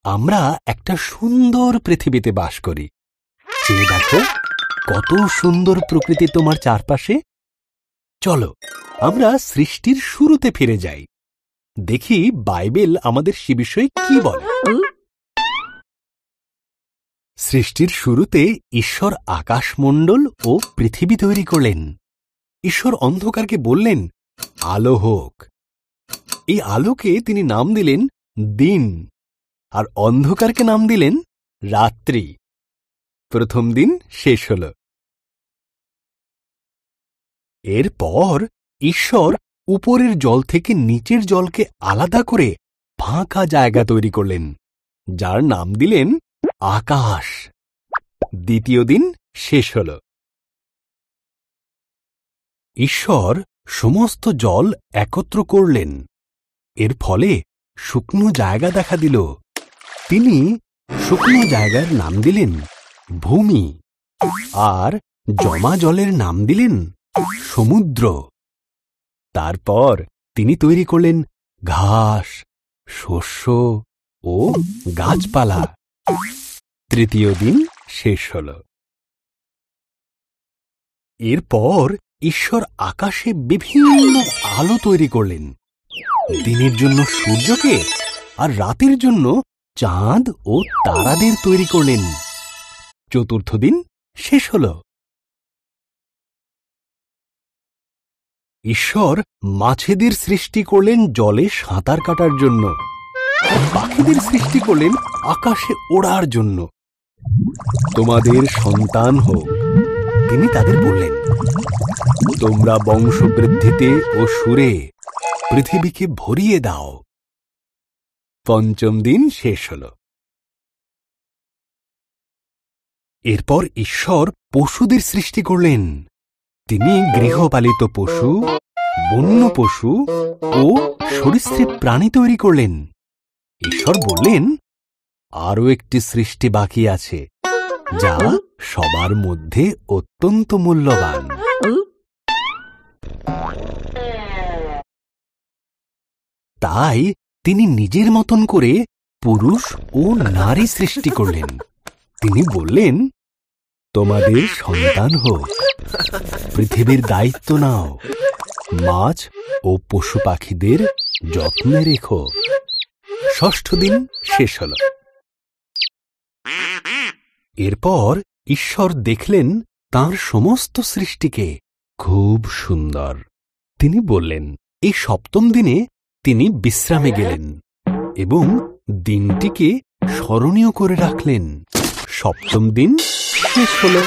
আমরা একটা সুন্দর পৃথিবীতে বাস করি। চেয়ে দেখো কত সুন্দর প্রকৃতি তোমার চারপাশে। চলো আমরা সৃষ্টির শুরুতে ফিরে যাই, দেখি বাইবেল আমাদের সে বিষয়ে কি বলে। সৃষ্টির শুরুতে ঈশ্বর আকাশমণ্ডল ও পৃথিবী তৈরি করলেন। ঈশ্বর অন্ধকারকে বললেন, আলো হোক। এই আলোকে তিনি নাম দিলেন দিন, আর অন্ধকারকে নাম দিলেন রাত্রি। প্রথম দিন শেষ হল। এরপর ঈশ্বর উপরের জল থেকে নিচের জলকে আলাদা করে ফাঁকা জায়গা তৈরি করলেন, যার নাম দিলেন আকাশ। দ্বিতীয় দিন শেষ হল। ঈশ্বর সমস্ত জল একত্র করলেন, এর ফলে শুকনো জায়গা দেখা দিল। তিনি শুকনো জায়গার নাম দিলেন ভূমি, আর জমা জলের নাম দিলেন সমুদ্র। তারপর তিনি তৈরি করলেন ঘাস, শস্য ও গাছপালা। তৃতীয় দিন শেষ হল। এরপর ঈশ্বর আকাশে বিভিন্ন আলো তৈরি করলেন, দিনের জন্য সূর্যকে আর রাতের জন্য চাঁদ ও তারাদের তৈরি করলেন। চতুর্থ দিন শেষ হল। ঈশ্বর মাছেদের সৃষ্টি করলেন জলে সাঁতার কাটার জন্য, আর পাখিদের সৃষ্টি করলেন আকাশে ওড়ার জন্য। তোমাদের সন্তান হোক, তিনি তাদের বললেন, তোমরা বংশবৃদ্ধিতে ও সুরে পৃথিবীকে ভরিয়ে দাও। পঞ্চম দিন শেষ হল। এরপর ঈশ্বর পশুদের সৃষ্টি করলেন। তিনি গৃহপালিত পশু, বন্য পশু ও সরীসৃপ প্রাণী তৈরি করলেন। ঈশ্বর বললেন, আরও একটি সৃষ্টি বাকি আছে, যা সবার মধ্যে অত্যন্ত মূল্যবান। তাই তিনি নিজের মতন করে পুরুষ ও নারী সৃষ্টি করলেন। তিনি বললেন, তোমাদের সন্তান হোক, পৃথিবীর দায়িত্ব নাও, মাছ ও পশু পাখিদের যত্নে রেখো। ষষ্ঠ দিন শেষ হল। এরপর ঈশ্বর দেখলেন তাঁর সমস্ত সৃষ্টিকে খুব সুন্দর। তিনি বললেন, এই সপ্তম দিনে তিনি বিশ্রামে গেলেন এবং দিনটিকে স্মরণীয় করে রাখলেন। সপ্তম দিন শেষ হল।